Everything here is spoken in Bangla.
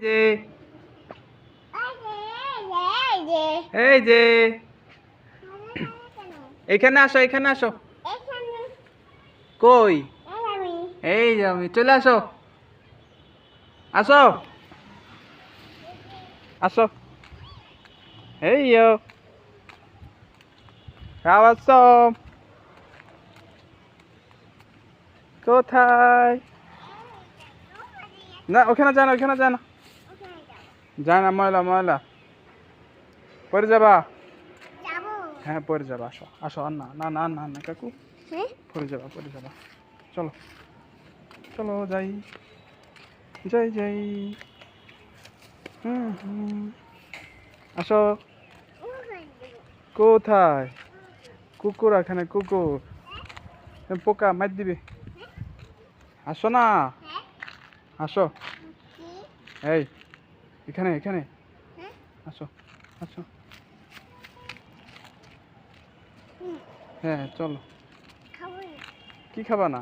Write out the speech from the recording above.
যে এই যে এখানে আসো, এখানে আসো। কই? এই যে আমি, চলে আসো, আসো আসো। এই আসো। কোথায়? না, ওখানে যায় না, ওখানে যায় না, যায় না, ময়লা ময়লা, পরে যাবা। হ্যাঁ পরে যাবা, আসো আসো। আর না না না না না কাকু, পরে যাবা, পরে যাবা। চলো চলো, যাই যাই যাই। হুম, আসো। কোথায়? কুকুর, এখানে কুকুর, পোকা মার দিবে। আসো না, আসো। এই এখানে এখানে, আসো আসো। হ্যাঁ চলো। কি খাবা না?